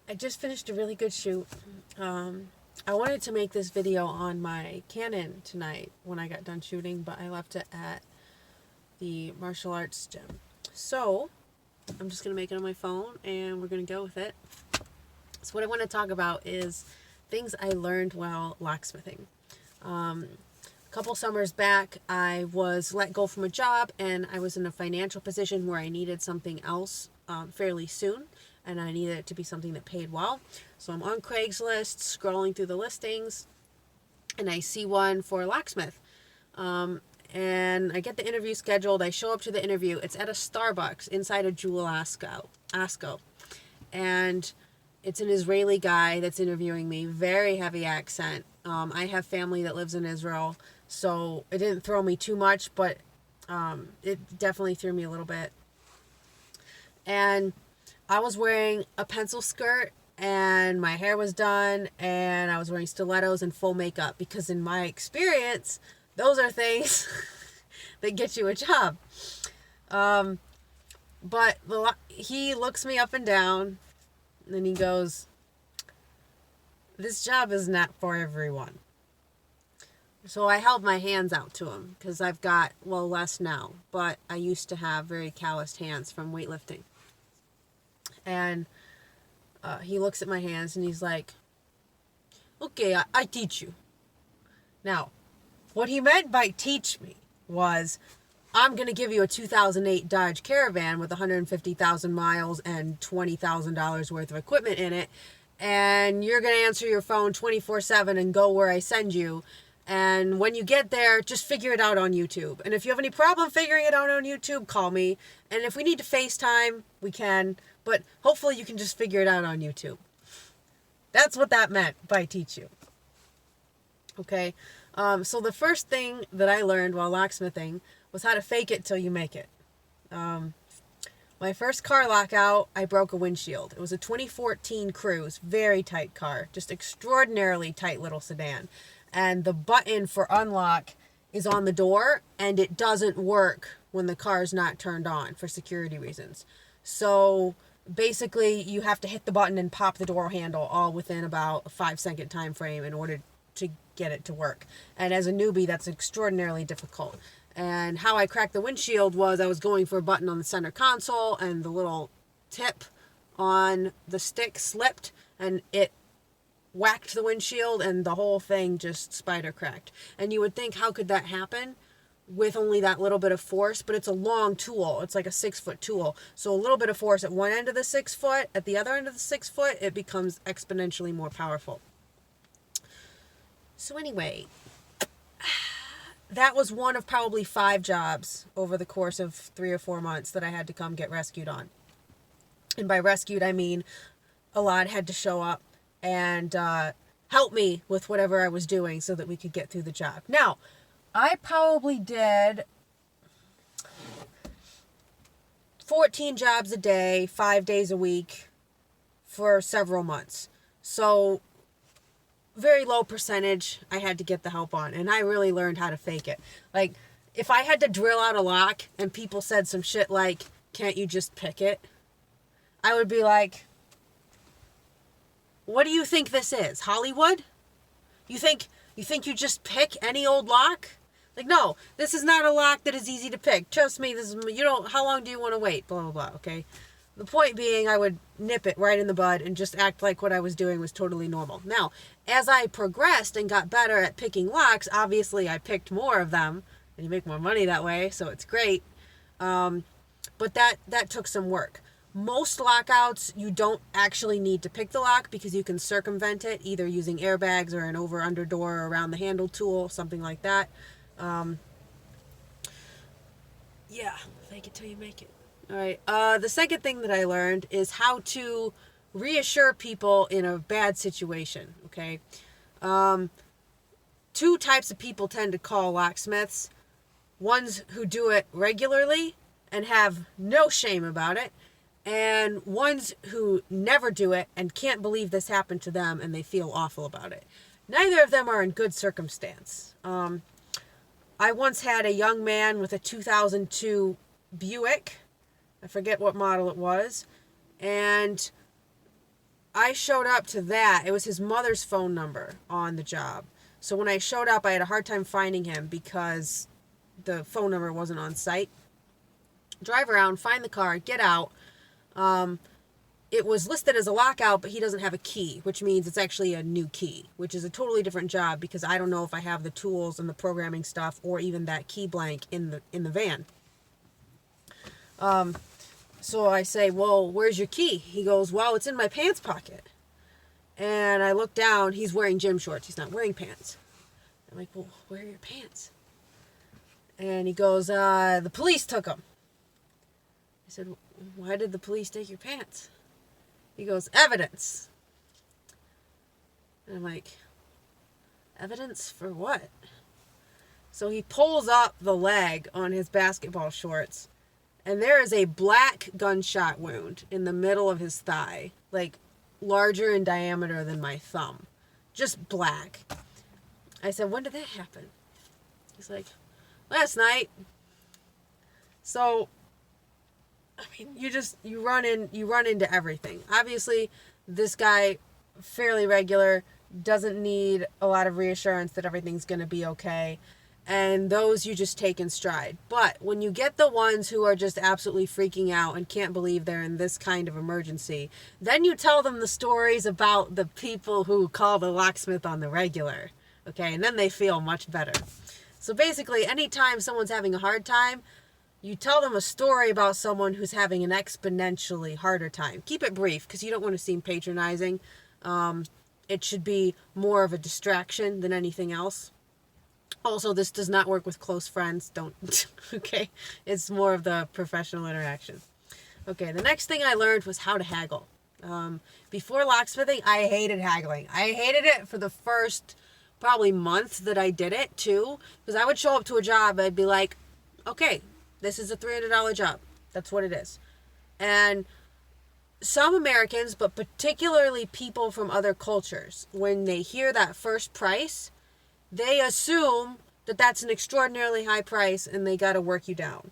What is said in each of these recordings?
I just finished a really good shoot. I wanted to make this video on my Canon tonight when I got done shooting, but I left it at the martial arts gym. So, I'm just going to make it on my phone and we're going to go with it. So what I want to talk about is things I learned while locksmithing. A couple summers back, I was let go from a job and I was in a financial position where I needed something else fairly soon, and I needed it to be something that paid well. So I'm on Craigslist, scrolling through the listings, and I see one for a locksmith. And I get the interview scheduled. I show up to the interview. It's at a Starbucks inside of Jewel Asco. And it's an Israeli guy that's interviewing me. Very heavy accent. I have family that lives in Israel, so it didn't throw me too much, but it definitely threw me a little bit. And I was wearing a pencil skirt and my hair was done and I was wearing stilettos and full makeup because in my experience, those are things that get you a job. But he looks me up and down and he goes, "This job is not for everyone." So I held my hands out to him because I've got, well, less now, but I used to have very calloused hands from weightlifting. And he looks at my hands and he's like, "Okay, I teach you." Now, what he meant by teach me was, I'm going to give you a 2008 Dodge Caravan with 150,000 miles and $20,000 worth of equipment in it, and you're going to answer your phone 24/7 and go where I send you. And when you get there, just figure it out on YouTube. And if you have any problem figuring it out on YouTube, call me. And if we need to FaceTime, we can. But hopefully you can just figure it out on YouTube. That's what that meant by teach you. Okay? So the first thing that I learned while locksmithing was how to fake it till you make it. My first car lockout, I broke a windshield. It was a 2014 Cruise, very tight car, just extraordinarily tight little sedan. And the button for unlock is on the door, and it doesn't work when the car's not turned on for security reasons. So basically, you have to hit the button and pop the door handle all within about a 5-second time frame in order to get it to work. And as a newbie, that's extraordinarily difficult. And how I cracked the windshield was I was going for a button on the center console, and the little tip on the stick slipped, and it whacked the windshield, and the whole thing just spider cracked. And you would think, how could that happen with only that little bit of force? But it's a long tool. It's like a 6-foot tool. So a little bit of force at one end of the 6 foot, at the other end of the 6 foot, it becomes exponentially more powerful. So anyway, that was one of probably 5 jobs over the course of 3 or 4 months that I had to come get rescued on. And by rescued, I mean a lot had to show up and help me with whatever I was doing so that we could get through the job. Now, I probably did 14 jobs a day, 5 days a week for several months. So very low percentage I had to get the help on, and I really learned how to fake it. Like, if I had to drill out a lock and people said some shit like, "Can't you just pick it?" I would be like, "What do you think this is, Hollywood? You think you just pick any old lock? Like, no, this is not a lock that is easy to pick. Trust me, this is, how long do you want to wait? Blah, blah, blah," okay? The point being, I would nip it right in the bud and just act like what I was doing was totally normal. Now, as I progressed and got better at picking locks, obviously I picked more of them, and you make more money that way, so it's great. But that took some work. Most lockouts, you don't actually need to pick the lock because you can circumvent it, either using airbags or an over-under door or around the handle tool, something like that. Yeah, fake it till you make it. All right. The second thing that I learned is how to reassure people in a bad situation, okay? 2 types of people tend to call locksmiths. Ones who do it regularly and have no shame about it, and ones who never do it and can't believe this happened to them and they feel awful about it. Neither of them are in good circumstance. I once had a young man with a 2002 Buick. I forget what model it was. And I showed up to that. It was his mother's phone number on the job. So when I showed up, I had a hard time finding him because the phone number wasn't on site. Drive around, find the car, get out. It was listed as a lockout, but he doesn't have a key, which means it's actually a new key, which is a totally different job because I don't know if I have the tools and the programming stuff or even that key blank in the van. So I say, well, where's your key? He goes, well, it's in my pants pocket. And I look down, he's wearing gym shorts. He's not wearing pants. I'm like, well, where are your pants? And he goes, the police took them. I said, why did the police take your pants? He goes, evidence. And I'm like, evidence for what? So he pulls up the leg on his basketball shorts, and there is a black gunshot wound in the middle of his thigh, like larger in diameter than my thumb. Just black. I said, when did that happen? He's like, last night. So, I mean, you run into everything. Obviously, this guy, fairly regular, doesn't need a lot of reassurance that everything's going to be okay. And those you just take in stride. But when you get the ones who are just absolutely freaking out and can't believe they're in this kind of emergency, then you tell them the stories about the people who call the locksmith on the regular. Okay, and then they feel much better. So basically, anytime someone's having a hard time, you tell them a story about someone who's having an exponentially harder time. Keep it brief, because you don't want to seem patronizing. It should be more of a distraction than anything else. Also, this does not work with close friends. Don't, okay? It's more of the professional interaction. Okay, the next thing I learned was how to haggle. Before locksmithing, I hated haggling. I hated it for the first probably month that I did it, too. Because I would show up to a job, I'd be like, okay, this is a $300 job. That's what it is. And some Americans, but particularly people from other cultures, when they hear that first price, they assume that that's an extraordinarily high price and they got to work you down.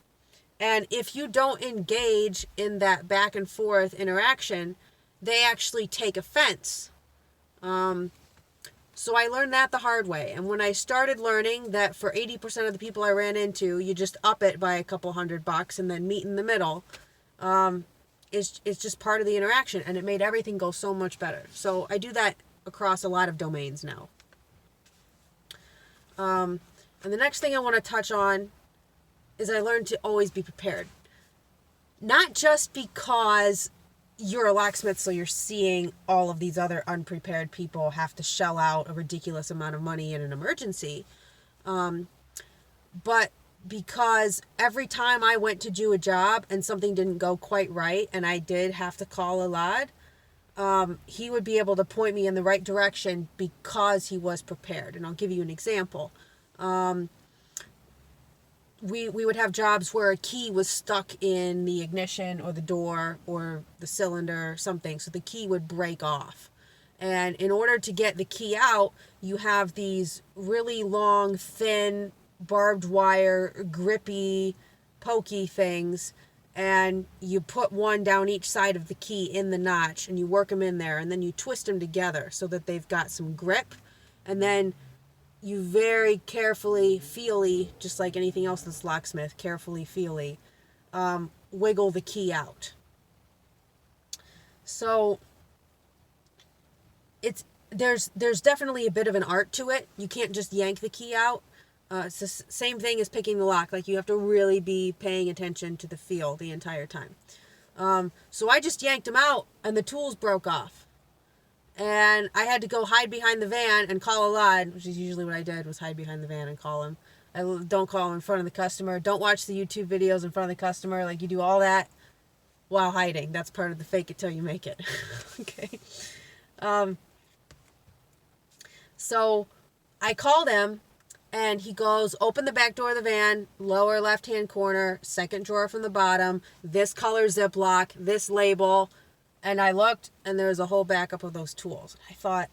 And if you don't engage in that back and forth interaction, they actually take offense. So I learned that the hard way. And when I started learning that for 80% of the people I ran into, you just up it by a couple $100 and then meet in the middle, it's just part of the interaction. And it made everything go so much better. So I do that across a lot of domains now. And the next thing I want to touch on is I learned to always be prepared. Not just because you're a locksmith, so you're seeing all of these other unprepared people have to shell out a ridiculous amount of money in an emergency, but because every time I went to do a job and something didn't go quite right and I did have to call a lad, he would be able to point me in the right direction because he was prepared. And I'll give you an example. We would have jobs where a key was stuck in the ignition or the door or the cylinder or something, so the key would break off. And in order to get the key out, you have these really long, thin, barbed wire, grippy, pokey things, and you put one down each side of the key in the notch, and you work them in there, and then you twist them together so that they've got some grip, and then you very carefully, feely, just like anything else that's locksmith, carefully, feely, wiggle the key out. So there's definitely a bit of an art to it. You can't just yank the key out. It's the same thing as picking the lock. Like, you have to really be paying attention to the feel the entire time. So I just yanked them out, and the tools broke off. And I had to go hide behind the van and call a lad, which is usually what I did, was hide behind the van and call him. I don't call him in front of the customer. Don't watch the YouTube videos in front of the customer. Like, you do all that while hiding. That's part of the fake it till you make it. Okay. So I called him, and he goes, open the back door of the van, lower left-hand corner, second drawer from the bottom, this color Ziploc, this label. And I looked, and there was a whole backup of those tools. I thought,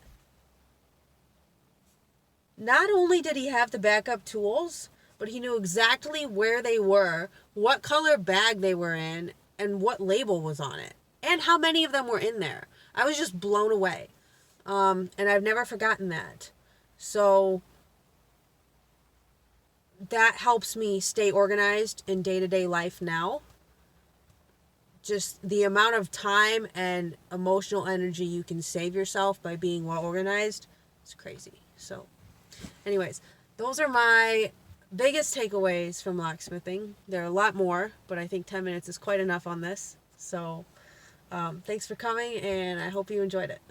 not only did he have the backup tools, but he knew exactly where they were, what color bag they were in, and what label was on it, and how many of them were in there. I was just blown away. And I've never forgotten that. So that helps me stay organized in day-to-day life now. Just the amount of time and emotional energy you can save yourself by being well organized is crazy. So anyways, those are my biggest takeaways from locksmithing. There are a lot more, but I think 10 minutes is quite enough on this. So thanks for coming, and I hope you enjoyed it.